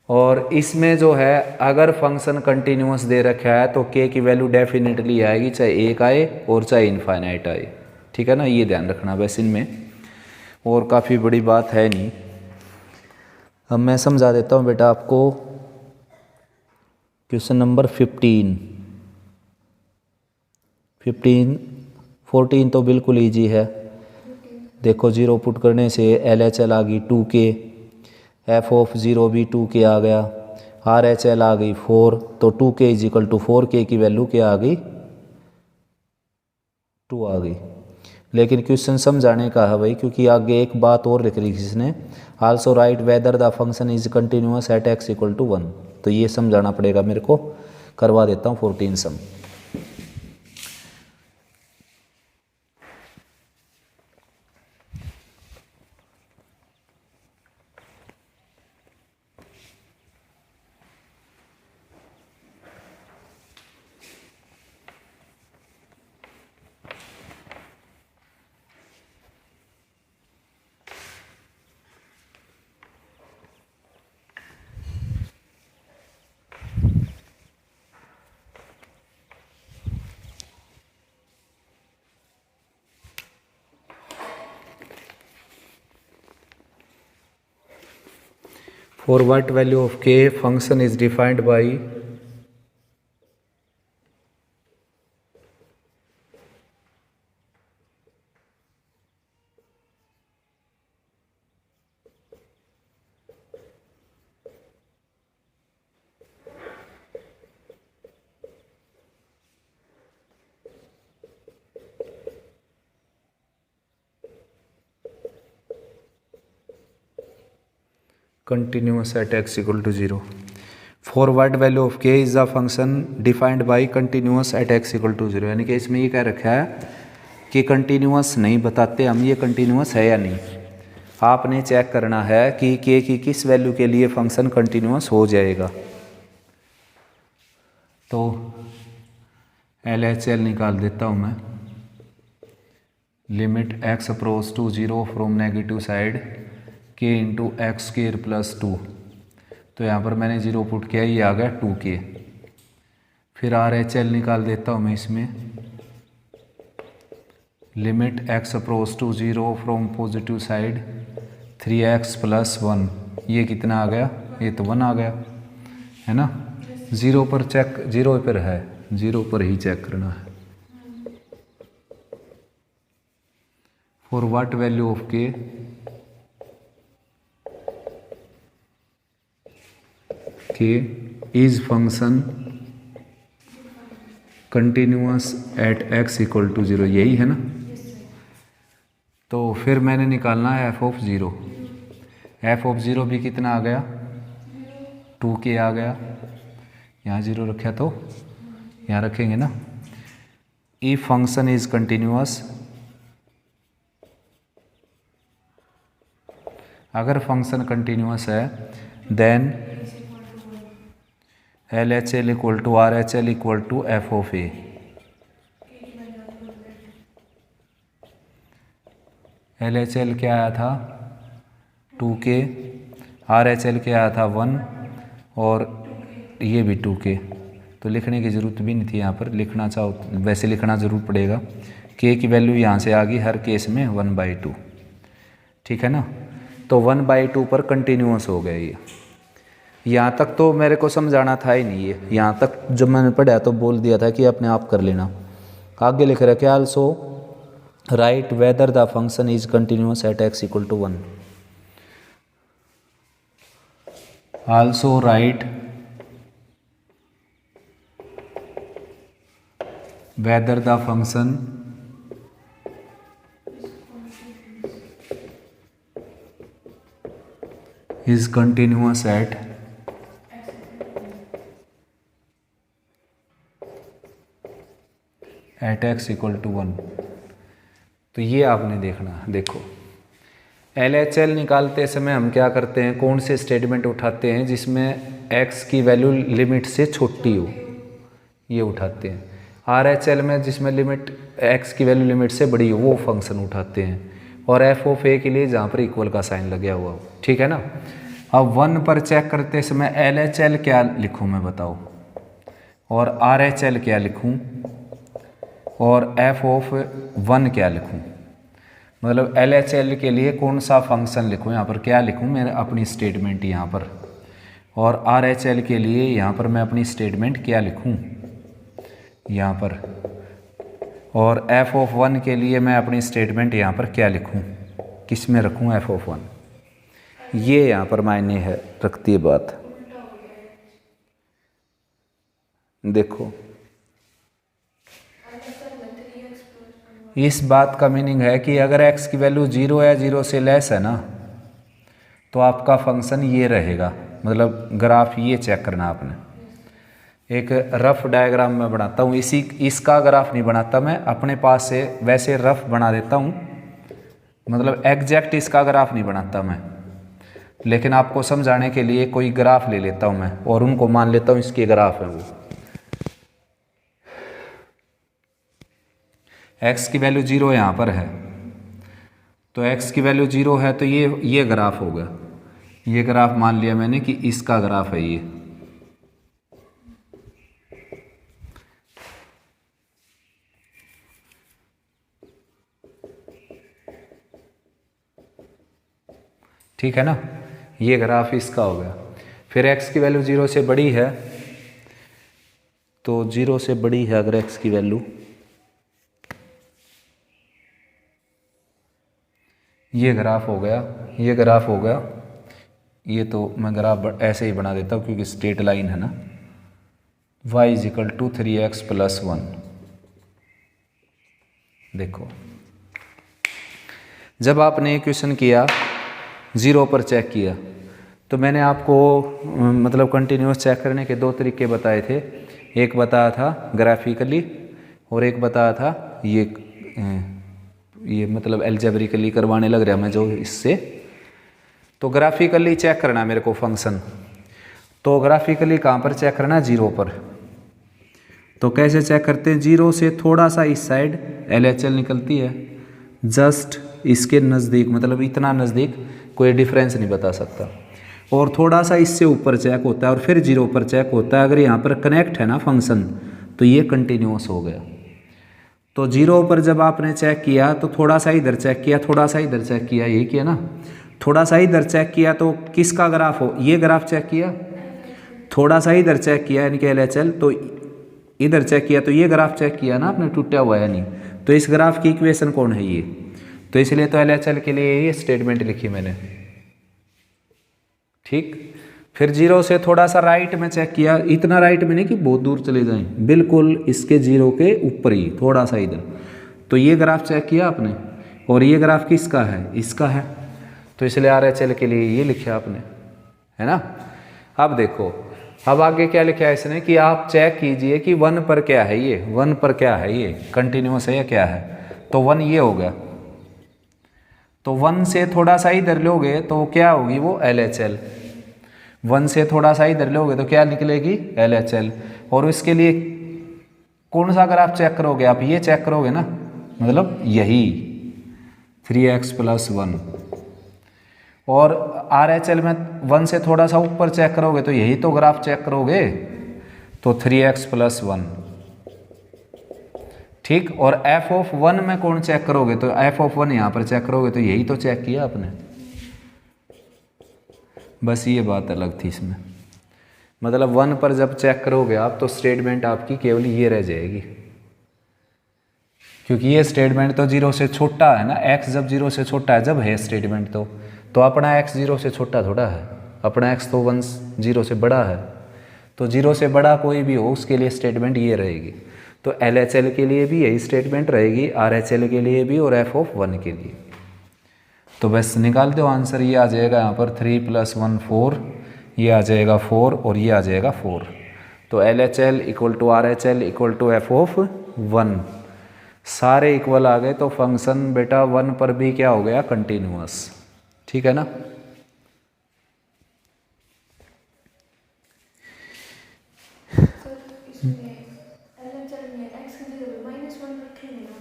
और इसमें जो है अगर फंक्शन कंटिन्यूअस दे रखा है तो के की वैल्यू डेफिनेटली आएगी, चाहे 1 आए और चाहे इनफाइनाइट आए, ठीक है ना। ये ध्यान रखना बस इनमें, और काफ़ी बड़ी बात है नहीं। अब मैं समझा देता हूँ बेटा आपको क्वेश्चन नंबर 14 तो बिल्कुल ईजी है। देखो 0 पुट करने से एल एच एल आ गई 2k, एफ ऑफ 0 भी 2k आ गया, आर एच एल आ गई 4, तो 2k is equal to 4k की वैल्यू क्या आ गई, 2 आ गई। लेकिन क्वेश्चन समझाने का है भाई, क्योंकि आगे एक बात और लिख ली इसने, also write whether the function is continuous at x equal to 1। तो ये समझाना पड़ेगा मेरे को, करवा देता हूँ 14 सम। For what value of k function is defined by continuous at x equal to 0. For what value of k is the function defined by continuous at x equal to 0। यानी कि इसमें ये कह रखा है कि कंटिन्यूअस नहीं बताते हम ये कंटिन्यूअस है या नहीं। आपने चेक करना है कि k की किस वैल्यू के लिए फंक्शन कंटिन्यूअस हो जाएगा। तो एल एच एल निकाल देता हूँ मैं, limit x approach to 0 from negative side k into x square plus 2। तो यहाँ पर मैंने 0 पुट किया, ये आ गया 2k। फिर आर एच एल निकाल देता हूँ मैं इसमें, limit x approach to 0 from positive side 3x plus 1। ये कितना आ गया, ये तो 1 आ गया है ना। 0 पर चेक, 0 पर है, 0 पर ही चेक करना है। For what value of k is function continuous at x equal to 0, यही है ना। तो फिर मैंने निकालना है एफ ऑफ 0। एफ ऑफ 0 भी कितना आ गया, 2k आ गया। यहाँ 0 रखा तो यहाँ रखेंगे ना। इफ फंक्शन इज कंटिन्यूअस, अगर फंक्शन कंटिन्यूअस है then L H L equal to R H L equal to f of a. L H L क्या आया था, 2k, RHL क्या आया था 1 और ये भी 2k, तो लिखने की ज़रूरत भी नहीं थी यहाँ पर, लिखना चाहो वैसे लिखना ज़रूर पड़ेगा। k की वैल्यू यहाँ से आ गई हर केस में 1/2, ठीक है ना। तो 1/2 पर कंटिन्यूअस हो गया ये। यहाँ तक तो मेरे को समझाना था ही नहीं, ये यहाँ तक जब मैंने पढ़ा तो बोल दिया था कि अपने आप कर लेना। आगे लिख रखा है also write whether the function is continuous at x = 1। Also write whether the function is continuous at x = 1। तो ये आपने देखना। देखो LHL निकालते समय हम क्या करते हैं, कौन से स्टेटमेंट उठाते हैं जिसमें x की वैल्यू लिमिट से छोटी हो, ये उठाते हैं। RHL में जिसमें लिमिट x की वैल्यू लिमिट से बड़ी हो वो फंक्शन उठाते हैं, और f(a) के लिए जहाँ पर इक्वल का साइन लगा हुआ हो, ठीक है ना। अब 1 पर चेक करते समय LHL क्या लिखूँ मैं बताओ, और RHL क्या लिखूँ, और f(1) क्या लिखूँ, मतलब LHL के लिए कौन सा फंक्शन लिखूँ, यहाँ पर क्या लिखूँ मैं अपनी स्टेटमेंट यहाँ पर, और RHL के लिए यहाँ पर मैं अपनी स्टेटमेंट क्या लिखूँ यहाँ पर, और f(1) के लिए मैं अपनी स्टेटमेंट यहाँ पर क्या लिखूँ, किस में रखूँ f(1), ये यहाँ पर मायने है रखती है बात। देखो इस बात का मीनिंग है कि अगर x की वैल्यू 0 या 0 से लेस है ना तो आपका फंक्शन ये रहेगा, मतलब ग्राफ ये चेक करना आपने। एक रफ डायग्राम में बनाता हूँ, इसका ग्राफ नहीं बनाता मैं, अपने पास से वैसे रफ बना देता हूँ, मतलब एग्जैक्ट इसका ग्राफ नहीं बनाता मैं, लेकिन आपको समझाने के लिए कोई ग्राफ ले लेता हूँ मैं और उनको मान लेता हूँ इसके ग्राफ है वो। x की वैल्यू 0 यहाँ पर है, तो x की वैल्यू 0 है तो ये ग्राफ होगा, ये ग्राफ मान लिया मैंने कि इसका ग्राफ है ये। ठीक है ना, ये ग्राफ इसका हो गया। फिर x की वैल्यू 0 से बड़ी है, तो 0 से बड़ी है अगर x की वैल्यू, ये ग्राफ हो गया, ये ग्राफ हो गया। ये तो मैं ग्राफ ऐसे ही बना देता हूँ क्योंकि स्ट्रेट लाइन है ना। y = 3x + 1। देखो जब आपने इक्वेशन किया 0 पर चेक किया तो मैंने आपको मतलब कंटिन्यूस चेक करने के 2 तरीके बताए थे। एक बताया था ग्राफिकली और एक बताया था ये मतलब एल्जेब्रिकली करवाने लग रहा मैं जो इससे। तो ग्राफिकली चेक करना मेरे को फंक्शन, तो ग्राफिकली कहाँ पर चेक करना, 0 पर। तो कैसे चेक करते हैं, 0 से थोड़ा सा इस साइड LHL निकलती है, जस्ट इसके नज़दीक, मतलब इतना नज़दीक कोई डिफरेंस नहीं बता सकता, और थोड़ा सा इससे ऊपर चेक होता है और फिर 0 पर चेक होता है। अगर यहाँ पर कनेक्ट है ना फंक्शन तो ये कंटिन्यूअस हो गया। तो 0 पर जब आपने चेक किया तो थोड़ा सा इधर चेक किया, थोड़ा सा इधर चेक किया, यही किया ना, थोड़ा सा इधर चेक किया तो किसका ग्राफ हो, ये ग्राफ चेक किया, थोड़ा सा इधर चेक किया यानी कि LHL, तो इधर चेक किया तो ये ग्राफ चेक किया ना आपने, टूटा हुआ है नहीं, तो इस ग्राफ की इक्वेशन कौन है ये, तो इसलिए तो LHL के लिए ये स्टेटमेंट लिखी मैंने। ठीक, फिर 0 से थोड़ा सा राइट में चेक किया, इतना राइट में नहीं कि बहुत दूर चले जाएं, बिल्कुल इसके 0 के ऊपर ही थोड़ा सा इधर, तो ये ग्राफ चेक किया आपने, और ये ग्राफ किसका है, इसका है, तो इसलिए RHL के लिए ये लिखा आपने, है ना। अब देखो अब आगे क्या लिखा है इसने कि आप चेक कीजिए कि 1 पर क्या है, ये 1 पर क्या है, ये कंटिन्यूस है या क्या है, तो 1 ये हो गया। तो 1 से थोड़ा सा इधर लोगे तो क्या होगी वो LHL, 1 से थोड़ा सा इधर लोगे तो क्या निकलेगी LHL, और इसके लिए कौन सा ग्राफ चेक करोगे आप, ये चेक करोगे ना, मतलब यही 3x + 1, और RHL में 1 से थोड़ा सा ऊपर चेक करोगे तो यही तो ग्राफ चेक करोगे, तो 3x + 1, ठीक। और f(1) में कौन चेक करोगे, तो f(1) यहाँ पर चेक करोगे तो यही तो चेक किया आपने। बस ये बात अलग थी इसमें, मतलब 1 पर जब चेक करोगे आप तो स्टेटमेंट आपकी केवल ये रह जाएगी, क्योंकि ये स्टेटमेंट तो 0 से छोटा है ना, x जब 0 से छोटा है जब है स्टेटमेंट तो अपना x 0 से छोटा थोड़ा है, अपना x तो 0 से बड़ा है, तो 0 से बड़ा कोई भी हो उसके लिए स्टेटमेंट ये रहेगी। तो LHL के लिए भी यही स्टेटमेंट रहेगी, RHL के लिए भी और f(1) के लिए। तो बस निकाल दो आंसर, ये आ जाएगा यहाँ पर 3 + 1 4, ये आ जाएगा 4 और ये आ जाएगा 4। तो LHL = RHL = f(1), सारे इक्वल आ गए, तो फंक्शन बेटा 1 पर भी क्या हो गया, कंटिन्यूअस, ठीक है ना।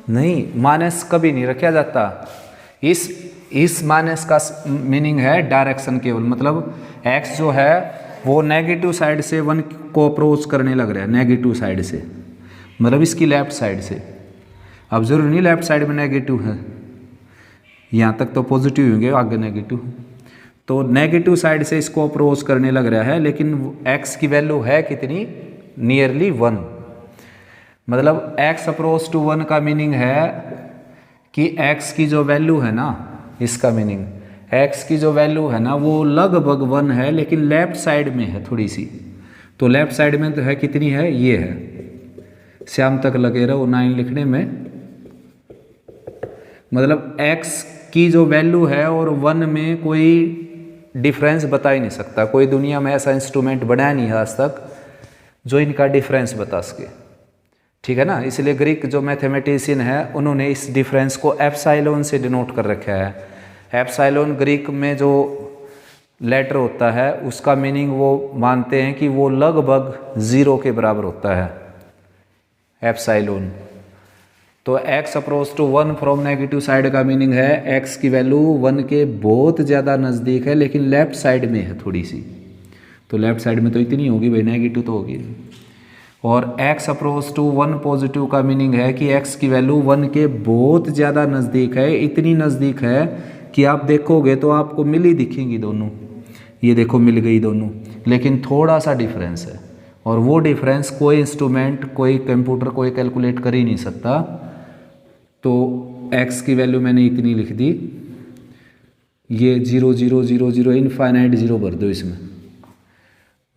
नहीं, माइनस कभी नहीं रखा जाता, इस माइनस का मीनिंग है डायरेक्शन केवल, मतलब x जो है वो नेगेटिव साइड से 1 को अप्रोच करने लग रहा है, नेगेटिव साइड से, मतलब इसकी लेफ्ट साइड से। अब जरूर नहीं लेफ्ट साइड में नेगेटिव है, यहाँ तक तो पॉजिटिव होंगे, आगे नेगेटिव, तो नेगेटिव साइड से इसको अप्रोच करने लग रहा है, लेकिन x की वैल्यू है कितनी, नियरली 1। मतलब x अप्रोच टू 1 का मीनिंग है कि x की जो वैल्यू है ना, इसका मीनिंग x की जो वैल्यू है ना वो लगभग 1 है, लेकिन लेफ्ट साइड में है थोड़ी सी। तो लेफ्ट साइड में तो है कितनी है, ये है, शाम तक लगे रहो 9 लिखने में। मतलब x की जो वैल्यू है और 1 में कोई डिफरेंस बता ही नहीं सकता, कोई दुनिया में ऐसा इंस्ट्रूमेंट बनाया नहीं है आज तक जो इनका डिफरेंस बता सके, ठीक है ना। इसलिए ग्रीक जो मैथमेटिशियन है उन्होंने इस डिफरेंस को एप्सिलॉन से डिनोट कर रखा है। एप्सिलॉन ग्रीक में जो लेटर होता है उसका मीनिंग वो मानते हैं कि वो लगभग 0 के बराबर होता है, एप्सिलॉन। तो x approach to 1 from negative side का मीनिंग है x की वैल्यू 1 के बहुत ज़्यादा नज़दीक है, लेकिन लेफ्ट साइड में है थोड़ी सी, तो लेफ्ट साइड में तो इतनी होगी भाई, नेगेटिव तो होगी। और x अप्रोच टू 1 पॉजिटिव का मीनिंग है कि x की वैल्यू 1 के बहुत ज़्यादा नज़दीक है, इतनी नज़दीक है कि आप देखोगे तो आपको मिल ही दिखेंगी दोनों, ये देखो मिल गई दोनों, लेकिन थोड़ा सा डिफरेंस है, और वो डिफरेंस कोई इंस्ट्रूमेंट, कोई कंप्यूटर, कोई कैलकुलेट कर ही नहीं सकता। तो x की वैल्यू मैंने इतनी लिख दी, ये 0 0 0 0 इनफाइनाइट 0 भर दो इसमें,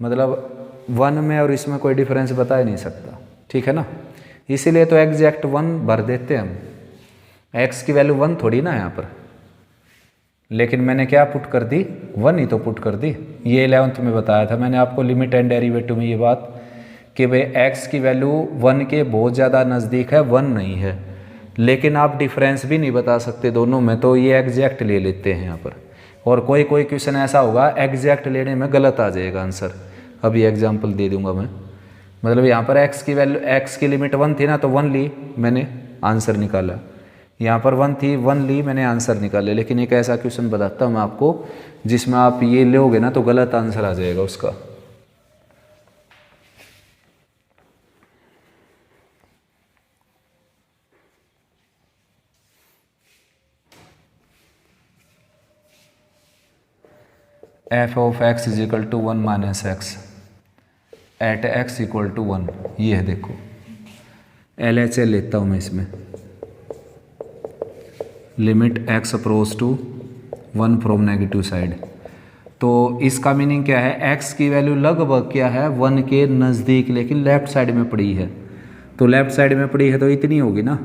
मतलब 1 में और इसमें कोई डिफरेंस बता ही नहीं सकता, ठीक है ना। इसीलिए तो एग्जैक्ट 1 भर देते हैं हम, x की वैल्यू 1 थोड़ी ना यहाँ पर, लेकिन मैंने क्या पुट कर दी, 1 ही तो पुट कर दी। ये 11th में बताया था मैंने आपको लिमिट एंड डेरिवेटिव में ये बात कि भाई x की वैल्यू 1 के बहुत ज़्यादा नज़दीक है, 1 नहीं है, लेकिन आप डिफरेंस भी नहीं बता सकते दोनों में, तो ये एग्जैक्ट ले लेते हैं यहाँ पर। और कोई कोई क्वेश्चन ऐसा होगा एग्जैक्ट लेने में गलत आ जाएगा आंसर, अभी एग्जांपल दे दूंगा मैं। मतलब यहाँ पर x की वैल्यू, x की लिमिट 1 थी ना, तो 1 ली मैंने, आंसर निकाला। यहाँ पर 1 थी, 1 ली मैंने, आंसर निकाले। लेकिन एक ऐसा क्वेश्चन बताता हूँ मैं आपको जिसमें आप ये लोगे ना तो गलत आंसर आ जाएगा उसका। f of x is equal to 1 minus x at x equal to 1, ये है देखो। LHL लेता हूँ मैं इसमें, limit x approach to 1 from negative side. तो इसका मीनिंग क्या है, x की वैल्यू लगभग क्या है, 1 के नज़दीक, लेकिन लेफ्ट साइड में पड़ी है। तो लेफ्ट साइड में पड़ी है तो इतनी होगी ना,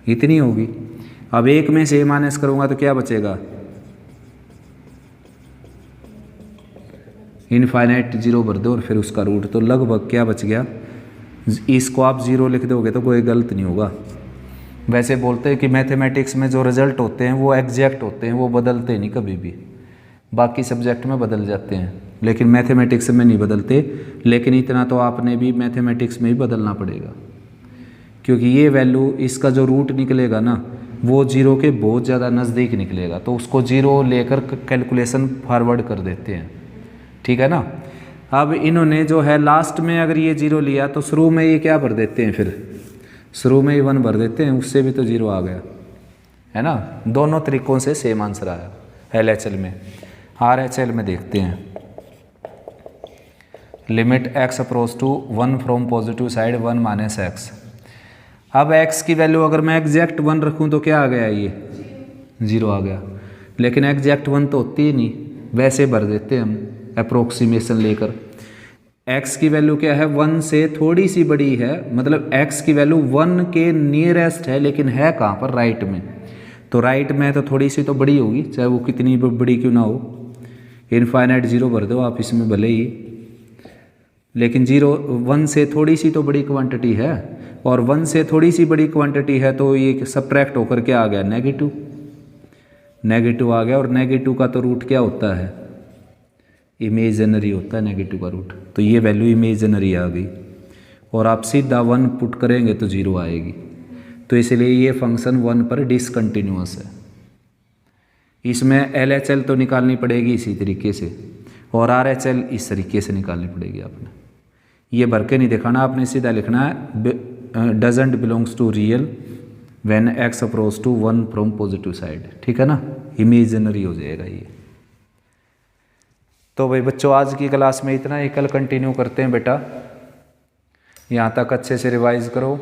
इतनी होगी। अब एक में से माइनस करूँगा तो क्या बचेगा, इनफाइनाइट 0 भर दो और फिर उसका रूट, तो लगभग क्या बच गया। इसको आप 0 लिख दोगे तो कोई गलत नहीं होगा। वैसे बोलते हैं कि मैथमेटिक्स में जो रिजल्ट होते हैं वो एग्जैक्ट होते हैं, वो बदलते नहीं कभी भी। बाकी सब्जेक्ट में बदल जाते हैं लेकिन मैथमेटिक्स में नहीं बदलते। लेकिन इतना तो आपने भी मैथमेटिक्स में ही बदलना पड़ेगा, क्योंकि ये वैल्यू, इसका जो रूट निकलेगा ना, वो जीरो के बहुत ज़्यादा नज़दीक निकलेगा, तो उसको जीरो लेकर कैलकुलेशन फॉरवर्ड कर देते हैं, ठीक है ना। अब इन्होंने जो है लास्ट में अगर ये जीरो लिया तो शुरू में ये क्या भर देते हैं, फिर शुरू में ही 1 भर देते हैं, उससे भी तो जीरो आ गया, है ना। दोनों तरीक़ों से सेम आंसर आया LHL में। RHL में देखते हैं, limit x approach to 1 from positive side 1 minus x. अब x की वैल्यू अगर मैं एग्जैक्ट 1 रखूं तो क्या आ गया, ये 0 आ गया, लेकिन एग्जैक्ट 1 तो होती ही नहीं, वैसे भर देते हैं हम अप्रोक्सीमेशन लेकर। x की वैल्यू क्या है, 1 से थोड़ी सी बड़ी है, मतलब x की वैल्यू 1 के नियरेस्ट है, लेकिन है कहाँ पर, राइट में। तो राइट में तो थोड़ी सी तो बड़ी होगी, चाहे वो कितनी बड़ी क्यों ना हो। इनफाइनाइट 0 भर दो आप इसमें भले ही, लेकिन 1 से थोड़ी सी तो बड़ी क्वांटिटी है, और 1 से थोड़ी सी बड़ी क्वांटिटी है तो ये सब्ट्रैक्ट होकर क्या आ गया, नेगेटिव, नेगेटिव आ गया। और नेगेटिव का तो रूट क्या होता है, इमेजिनरी होता है नेगेटिव का रूट, तो ये वैल्यू इमेजिनरी आ गई, और आप सीधा 1 पुट करेंगे तो 0 आएगी। तो इसलिए ये फंक्शन 1 पर डिसकंटिन्यूअस है। इसमें LHL तो निकालनी पड़ेगी इसी तरीके से, और RHL इस तरीके से निकालनी पड़ेगी आपने। ये भर के नहीं दिखाना, आपने सीधा लिखना है doesn't belongs to real when x approach to 1 from positive side, ठीक है ना, इमेजिनरी हो जाएगा ये। तो भाई बच्चों आज की क्लास में इतना ही, कल कंटिन्यू करते हैं बेटा। यहाँ तक अच्छे से रिवाइज करो।